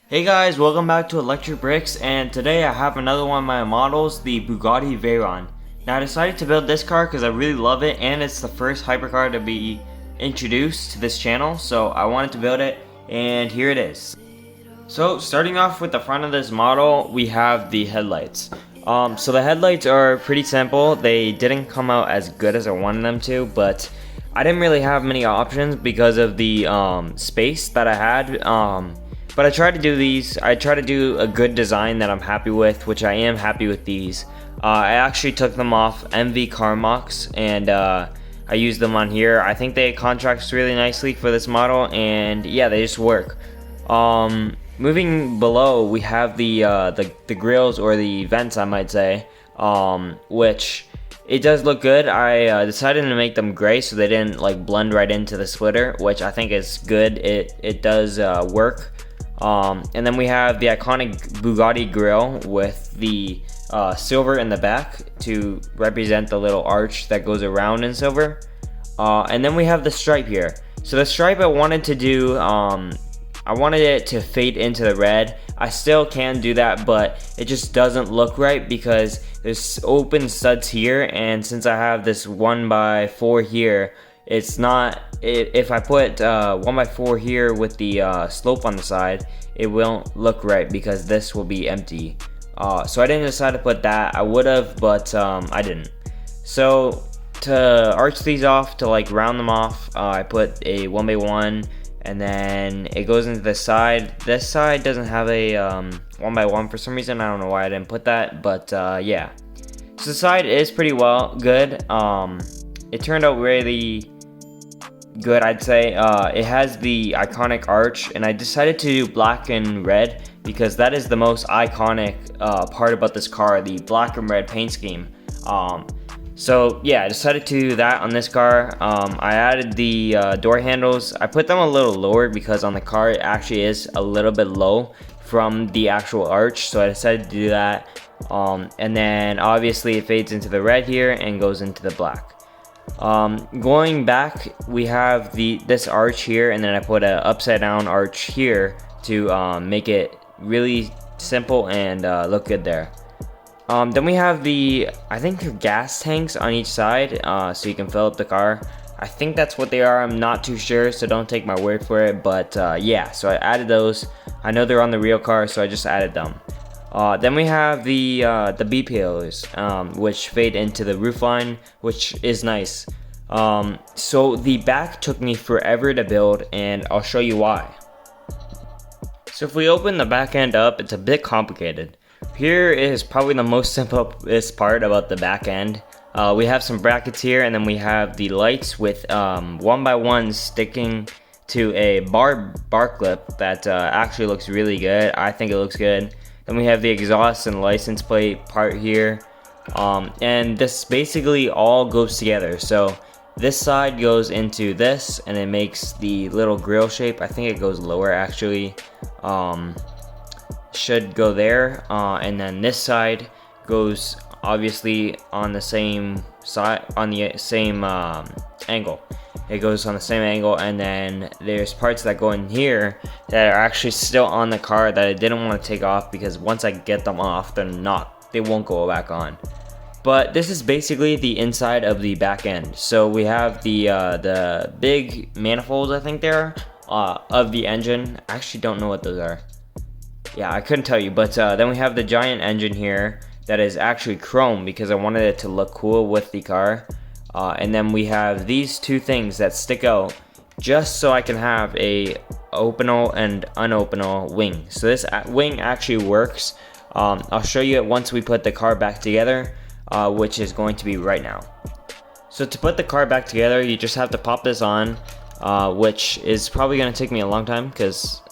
Hey guys, welcome back to Electric Bricks, and today I have another one of my models, the Buggati Veyron. Now I decided to build this car because I really love it, and it's the first hypercar to be introduced to this channel, so I wanted to build it, and here it is. So starting off with the front of this model, we have the headlights. So the headlights are pretty simple. They didn't come out as good as I wanted them to, but I didn't really have many options because of the space that I had. But I tried to do these. I tried to do a good design that I'm happy with, which I am happy with these. I actually took them off MV car MOCs, and I used them on here. I think they contrast really nicely for this model, and yeah, they just work. Moving below, we have the grills, or the vents, I might say, which it does look good. I decided to make them gray so they didn't like blend right into the splitter, which I think is good. It does work. And then we have the iconic Bugatti grille with the silver in the back to represent the little arch that goes around in silver. And then we have the stripe here. So the stripe I wanted to do, I wanted it to fade into the red. I still can do that, but it just doesn't look right because there's open studs here, and since I have this 1x4 here, it's not, if I put 1x4 here with the slope on the side, it won't look right because this will be empty. So I didn't decide to put that. I would have, but I didn't. So to arch these off, to like round them off, I put a 1x1, and then it goes into the side. This side doesn't have a 1x1 for some reason. I don't know why I didn't put that, but yeah. So the side is pretty good. It turned out really good, I'd say. It has the iconic arch, and I decided to do black and red because that is the most iconic part about this car, the black and red paint scheme. So yeah, I decided to do that on this car. I added the door handles. I put them a little lower because on the car it actually is a little bit low from the actual arch, so I decided to do that. And then obviously it fades into the red here and goes into the black. Going back, we have this arch here, and then I put an upside down arch here to make it really simple and look good there. Then we have I think they're gas tanks on each side, so you can fill up the car. I think that's what they are. I'm not too sure, so don't take my word for it, but yeah, so I added those. I know they're on the real car, so I just added them. Then we have the B pillars, which fade into the roofline, which is nice. So the back took me forever to build, and I'll show you why. So if we open the back end up, it's a bit complicated. Here is probably the most simplest part about the back end. We have some brackets here, and then we have the lights with 1x1 sticking to a bar clip that actually looks really good. I think it looks good. Then we have the exhaust and license plate part here, and this basically all goes together. So this side goes into this, and it makes the little grill shape. I think it goes lower actually. Should go there, and then this side goes obviously on the same side, on the same angle. It goes on the same angle, and then there's parts that go in here that are actually still on the car that I didn't want to take off because once I get them off, they won't go back on. But this is basically the inside of the back end. So we have the big manifolds, I think they are, of the engine. I actually don't know what those are. Yeah, I couldn't tell you, but then we have the giant engine here that is actually chrome because I wanted it to look cool with the car. And then we have these two things that stick out just so I can have a openable and unopenable wing. So this wing actually works. I'll show you it once we put the car back together, which is going to be right now. So to put the car back together, you just have to pop this on, which is probably going to take me a long time because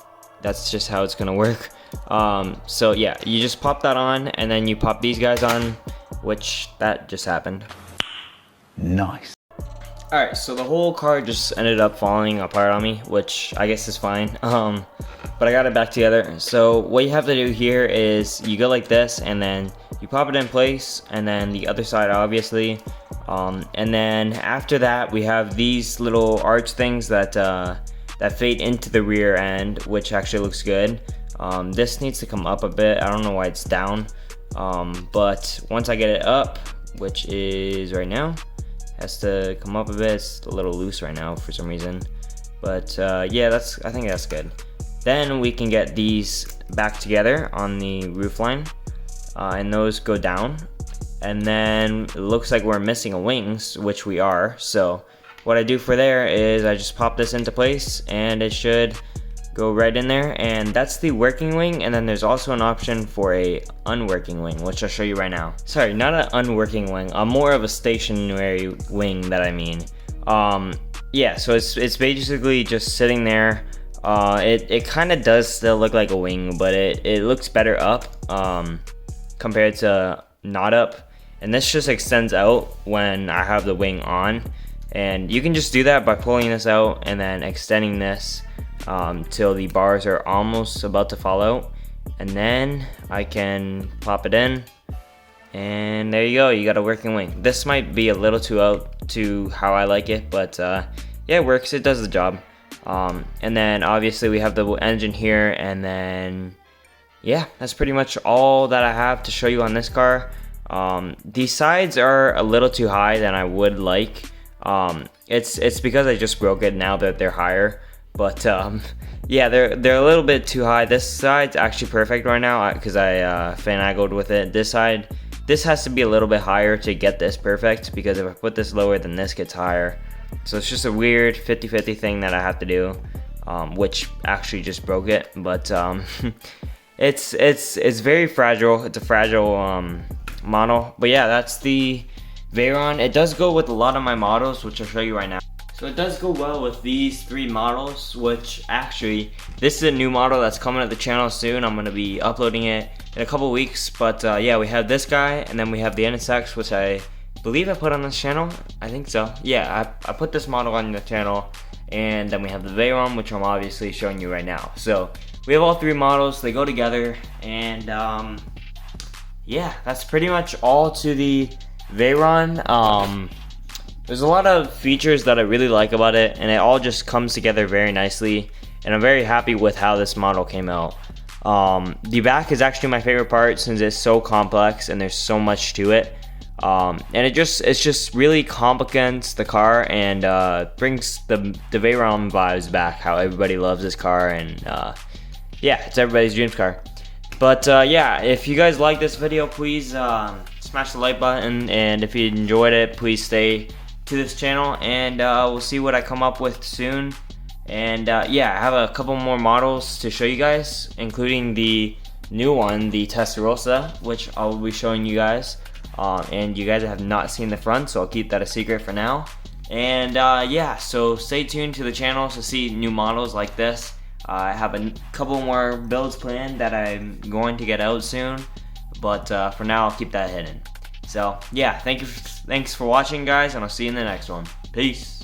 that's just how it's going to work. So yeah, you just pop that on, and then you pop these guys on, which that just happened. Nice. Alright, so the whole car just ended up falling apart on me, which I guess is fine. But I got it back together. So what you have to do here is you go like this, and then you pop it in place, and then the other side obviously. And then after that, we have these little arch things that fade into the rear end, which actually looks good. This needs to come up a bit. I don't know why it's down, but once I get it up, which is right now, has to come up a bit. It's a little loose right now for some reason, but yeah, I think that's good. Then we can get these back together on the roof line, and those go down. And then it looks like we're missing a wings, which we are. So what I do for there is I just pop this into place, and it should go right in there. And that's the working wing. And then there's also an option for a unworking wing, which I'll show you right now. Sorry, not an unworking wing, more of a stationary wing that I mean. Yeah, so it's basically just sitting there. It kind of does still look like a wing, but it looks better up compared to not up. And this just extends out when I have the wing on, and you can just do that by pulling this out and then extending this till the bars are almost about to fall out, and then I can pop it in, and there you go, you got a working wing. This might be a little too out to how I like it, but yeah, it works, it does the job. And then obviously we have the engine here, and then yeah, that's pretty much all that I have to show you on this car. These sides are a little too high than I would like. It's because I just broke it now that they're higher, but yeah, they're a little bit too high. This side's actually perfect right now because I finagled with it. This side, this has to be a little bit higher to get this perfect, because if I put this lower, then this gets higher. So it's just a weird 50-50 thing that I have to do, which actually just broke it. But it's very fragile. It's a fragile model. But yeah, that's the Veyron. It does go with a lot of my models, which I'll show you right now. So it does go well with these 3 models, which actually, this is a new model that's coming to the channel soon. I'm going to be uploading it in a couple weeks. But yeah, we have this guy, and then we have the NSX, which I believe I put on this channel. I think so. Yeah, I put this model on the channel, and then we have the Veyron, which I'm obviously showing you right now. So we have all 3 models. They go together, and yeah, that's pretty much all to the Veyron. There's a lot of features that I really like about it, and it all just comes together very nicely, and I'm very happy with how this model came out. The back is actually my favorite part, since it's so complex and there's so much to it. And it's just really complicates the car, and brings the Veyron vibes back, how everybody loves this car, and yeah, it's everybody's dreams car. But yeah, if you guys like this video, please smash the like button, and if you enjoyed it, please stay to this channel, and we'll see what I come up with soon. And yeah, I have a couple more models to show you guys, including the new one, the Testarossa, which I'll be showing you guys. And you guys have not seen the front, so I'll keep that a secret for now. And yeah, so stay tuned to the channel to see new models like this. I have a couple more builds planned that I'm going to get out soon, but for now I'll keep that hidden. So yeah, thanks for watching, guys, and I'll see you in the next one. Peace.